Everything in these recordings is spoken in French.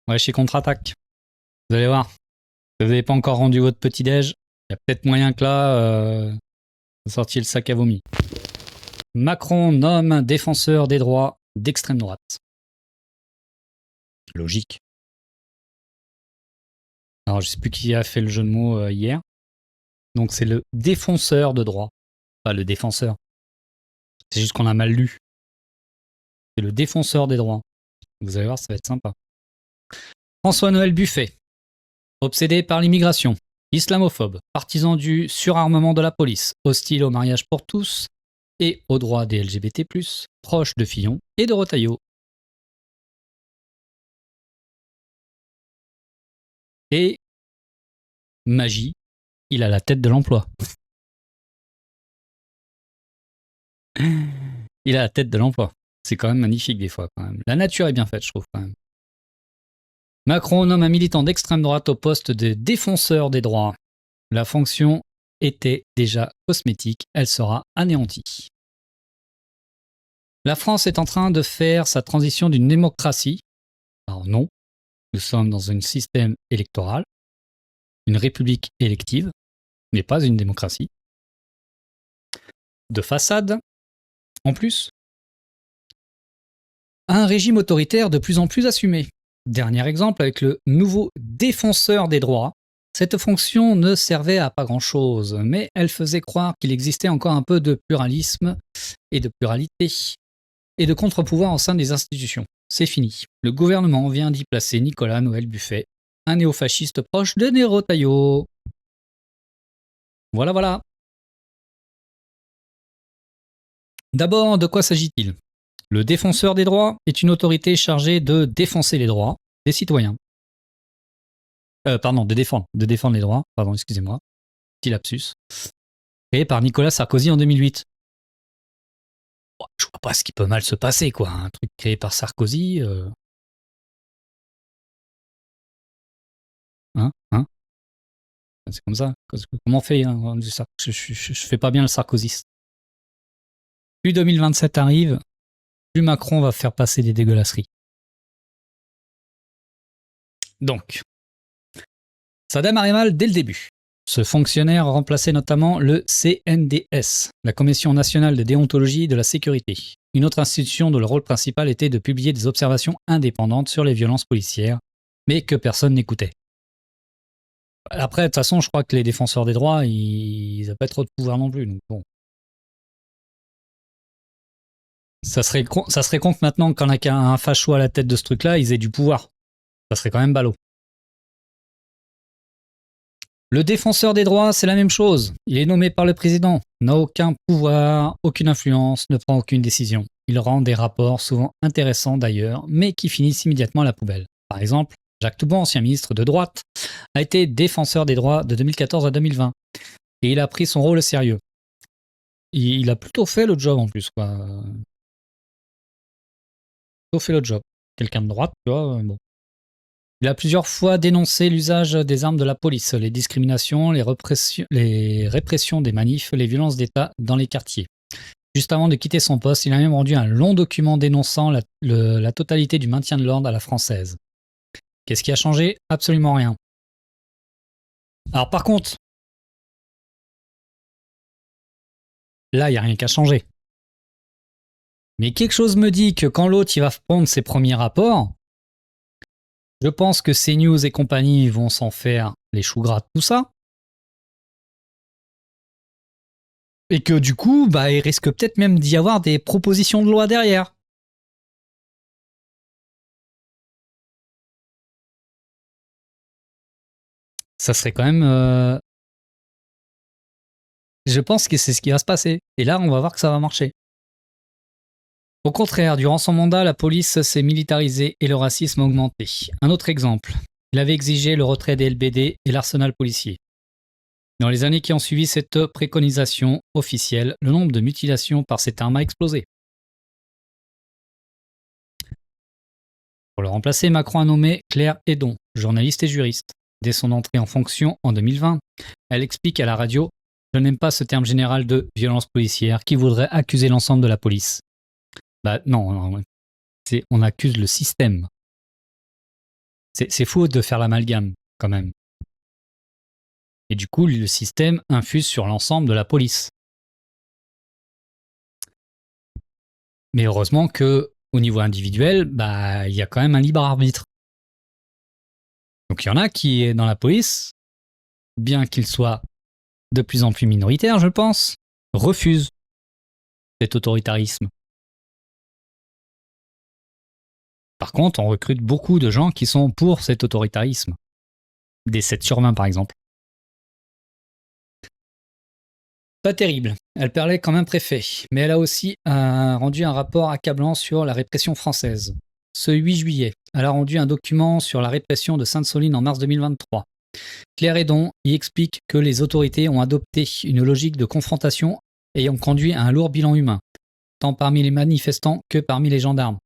Ouais, chez Contre-Attaque. Vous allez voir. Si vous n'avez pas encore rendu votre petit-déj, il y a peut-être moyen que là, vous sortiez le sac à vomi. Macron nomme défenseur des droits d'extrême droite. Logique. Alors, je sais plus qui a fait le jeu de mots hier. Donc, c'est le défenseur de droits. Pas le défenseur. C'est juste qu'on a mal lu. C'est le défenseur des droits. Vous allez voir, ça va être sympa. François-Noël Buffet. Obsédé par l'immigration. Islamophobe. Partisan du surarmement de la police. Hostile au mariage pour tous. Et aux droits des LGBT+. Proche de Fillon et de Retailleau. Et magie, il a la tête de l'emploi. Il a la tête de l'emploi. C'est quand même magnifique des fois. Quand même. La nature est bien faite, je trouve quand même. Macron nomme un militant d'extrême droite au poste de défenseur des droits. La fonction était déjà cosmétique, elle sera anéantie. La France est en train de faire sa transition d'une démocratie. Alors non, nous sommes dans un système électoral, une république élective, mais pas une démocratie. De façade, en plus, un régime autoritaire de plus en plus assumé. Dernier exemple avec le nouveau défenseur des droits. Cette fonction ne servait à pas grand-chose, mais elle faisait croire qu'il existait encore un peu de pluralisme et de pluralité et de contre-pouvoir au sein des institutions. C'est fini. Le gouvernement vient d'y placer Nicolas Noël Buffet, un néofasciste proche de Retailleau. Voilà, voilà. D'abord, de quoi s'agit-il ? Le défenseur des droits est une autorité chargée de défenser les droits des citoyens. De défendre les droits, excusez-moi, petit lapsus, créé par Nicolas Sarkozy en 2008. Bon, je vois pas ce qui peut mal se passer, quoi. Un truc créé par Sarkozy. C'est comme ça. Comment on fait hein, je fais pas bien le sarkozyste. Plus 2027 arrive, plus Macron va faire passer des dégueulasseries. Donc, ça démarrait mal dès le début. Ce fonctionnaire remplaçait notamment le CNDS, la Commission nationale de déontologie de la sécurité, une autre institution dont le rôle principal était de publier des observations indépendantes sur les violences policières, mais que personne n'écoutait. Après, de toute façon, je crois que les défenseurs des droits, ils n'ont pas trop de pouvoir non plus. Donc bon. Ça serait con que maintenant, quand on a un facho à la tête de ce truc-là, ils aient du pouvoir. Ça serait quand même ballot. Le défenseur des droits, c'est la même chose. Il est nommé par le président, n'a aucun pouvoir, aucune influence, ne prend aucune décision. Il rend des rapports, souvent intéressants d'ailleurs, mais qui finissent immédiatement à la poubelle. Par exemple, Jacques Toubon, ancien ministre de droite, a été défenseur des droits de 2014 à 2020. Et il a pris son rôle au sérieux. Il a plutôt fait le job en plus, quoi. Plutôt fait le job. Quelqu'un de droite, tu vois, bon. Il a plusieurs fois dénoncé l'usage des armes de la police, les discriminations, les répressions des manifs, les violences d'État dans les quartiers. Juste avant de quitter son poste, il a même rendu un long document dénonçant la totalité du maintien de l'ordre à la française. Qu'est-ce qui a changé ? Absolument rien. Alors par contre, là, il n'y a rien qu'à changer. Mais quelque chose me dit que quand l'autre il va prendre ses premiers rapports, je pense que CNews et compagnie vont s'en faire les choux gras de tout ça. Et que du coup, il risque peut-être même d'y avoir des propositions de loi derrière. Ça serait quand même... Je pense que c'est ce qui va se passer. Et là, on va voir que ça va marcher. Au contraire, durant son mandat, la police s'est militarisée et le racisme a augmenté. Un autre exemple, il avait exigé le retrait des LBD et l'arsenal policier. Dans les années qui ont suivi cette préconisation officielle, le nombre de mutilations par cette arme a explosé. Pour le remplacer, Macron a nommé Claire Hédon, journaliste et juriste. Dès son entrée en fonction en 2020, elle explique à la radio « Je n'aime pas ce terme général de violence policière qui voudrait accuser l'ensemble de la police. » Non, on accuse le système. C'est faux de faire l'amalgame, quand même. Et du coup, le système infuse sur l'ensemble de la police. Mais heureusement que, au niveau individuel, il y a quand même un libre arbitre. Donc il y en a qui, dans la police, bien qu'ils soient de plus en plus minoritaires, je pense, refusent cet autoritarisme. Par contre, on recrute beaucoup de gens qui sont pour cet autoritarisme. Des 7 sur 20 par exemple. Pas terrible. Elle parlait comme un préfet, mais elle a aussi rendu un rapport accablant sur la répression française. Ce 8 juillet, elle a rendu un document sur la répression de Sainte-Soline en mars 2023. Claire Hédon y explique que les autorités ont adopté une logique de confrontation ayant conduit à un lourd bilan humain, tant parmi les manifestants que parmi les gendarmes.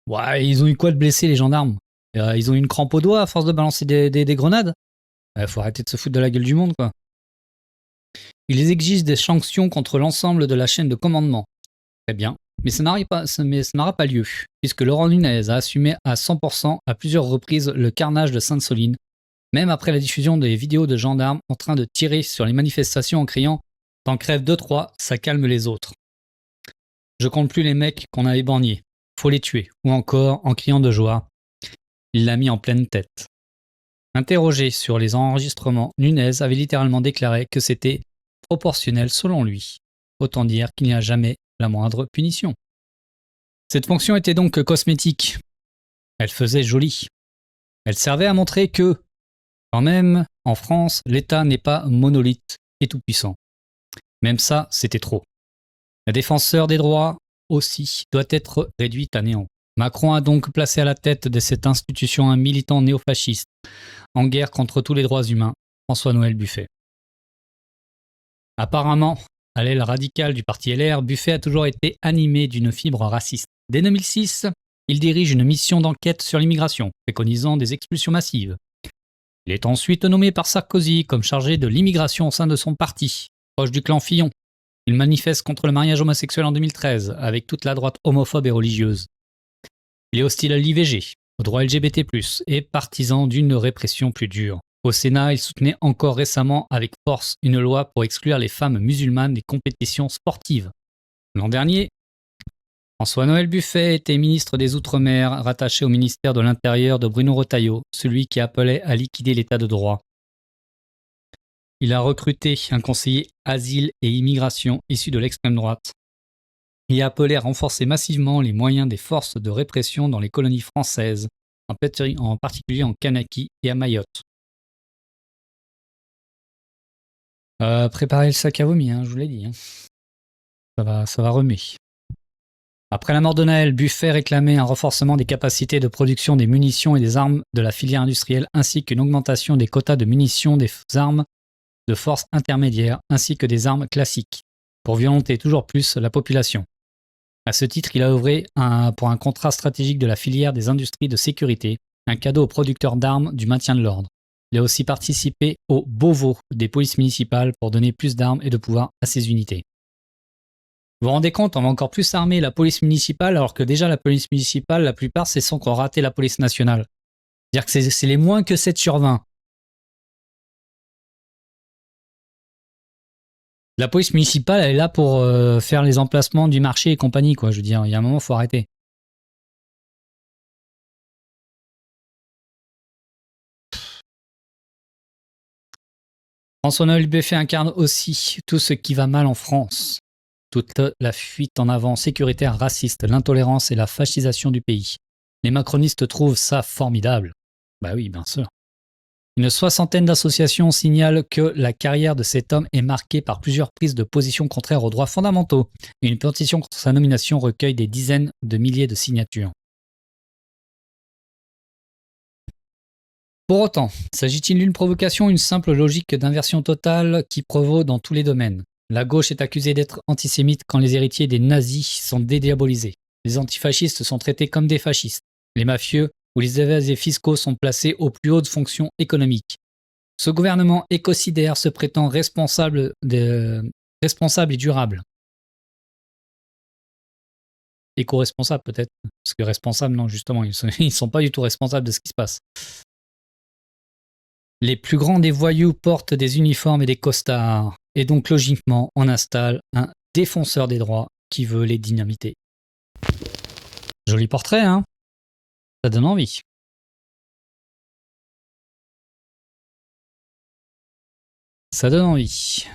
Ouais, ils ont eu quoi de blessés les gendarmes? Ils ont eu une crampe au doigt à force de balancer des grenades? Faut arrêter de se foutre de la gueule du monde, quoi. Ils exigent des sanctions contre l'ensemble de la chaîne de commandement. Très bien, mais ça n'aura pas lieu, puisque Laurent Nunez a assumé à 100% à plusieurs reprises le carnage de Sainte-Soline, même après la diffusion des vidéos de gendarmes en train de tirer sur les manifestations en criant « T'en crèves 2-3, ça calme les autres ». Je compte plus les mecs qu'on a éborgnés, faut les tuer, ou encore en criant de joie. Il l'a mis en pleine tête. Interrogé sur les enregistrements, Nunez avait littéralement déclaré que c'était proportionnel selon lui. Autant dire qu'il n'y a jamais la moindre punition. Cette fonction était donc cosmétique. Elle faisait joli. Elle servait à montrer que, quand même, en France, l'État n'est pas monolithe et tout-puissant. Même ça, c'était trop. La défenseur des droits, aussi, doit être réduite à néant. Macron a donc placé à la tête de cette institution un militant néofasciste, en guerre contre tous les droits humains, François-Noël Buffet. Apparemment, à l'aile radicale du parti LR, Buffet a toujours été animé d'une fibre raciste. Dès 2006, il dirige une mission d'enquête sur l'immigration, préconisant des expulsions massives. Il est ensuite nommé par Sarkozy comme chargé de l'immigration au sein de son parti, proche du clan Fillon. Il manifeste contre le mariage homosexuel en 2013, avec toute la droite homophobe et religieuse. Il est hostile à l'IVG, aux droits LGBT+, et partisan d'une répression plus dure. Au Sénat, il soutenait encore récemment avec force une loi pour exclure les femmes musulmanes des compétitions sportives. L'an dernier, François-Noël Buffet était ministre des Outre-mer, rattaché au ministère de l'Intérieur de Bruno Retailleau, celui qui appelait à liquider l'état de droit. Il a recruté un conseiller asile et immigration issu de l'extrême droite. Il a appelé à renforcer massivement les moyens des forces de répression dans les colonies françaises, en particulier en Kanaki et à Mayotte. Préparez le sac à vomi, je vous l'ai dit. Ça va remuer. Après la mort de Naël, Buffet réclamait un renforcement des capacités de production des munitions et des armes de la filière industrielle, ainsi qu'une augmentation des quotas de munitions des armes de force intermédiaire, ainsi que des armes classiques, pour violenter toujours plus la population. À ce titre, il a œuvré pour un contrat stratégique de la filière des industries de sécurité, un cadeau aux producteurs d'armes du maintien de l'ordre. Il a aussi participé au Beauvau des polices municipales pour donner plus d'armes et de pouvoir à ces unités. Vous vous rendez compte, on va encore plus armer la police municipale alors que déjà la police municipale, la plupart, c'est ceux qui ont raté la police nationale. C'est-à-dire que c'est les moins que 7 sur 20. La police municipale, elle est là pour faire les emplacements du marché et compagnie, quoi. Je veux dire, il y a un moment, il faut arrêter. François-Noël Buffet incarne aussi tout ce qui va mal en France. Toute la fuite en avant sécuritaire raciste, l'intolérance et la fascisation du pays. Les macronistes trouvent ça formidable. Bah oui, bien sûr. Une soixantaine d'associations signalent que la carrière de cet homme est marquée par plusieurs prises de position contraires aux droits fondamentaux. Et une pétition contre sa nomination recueille des dizaines de milliers de signatures. Pour autant, s'agit-il d'une provocation ou une simple logique d'inversion totale qui prévaut dans tous les domaines? La gauche est accusée d'être antisémite quand les héritiers des nazis sont dédiabolisés. Les antifascistes sont traités comme des fascistes. Les mafieux ou les évasés fiscaux sont placés aux plus hautes fonctions économiques. Ce gouvernement écocidaire se prétend responsable et durable. Éco-responsable peut-être, parce que responsable non, justement, ils sont pas du tout responsables de ce qui se passe. Les plus grands des voyous portent des uniformes et des costards. Et donc, logiquement, on installe un défenseur des droits qui veut les dynamiter. Joli portrait, hein? Ça donne envie. Ça donne envie.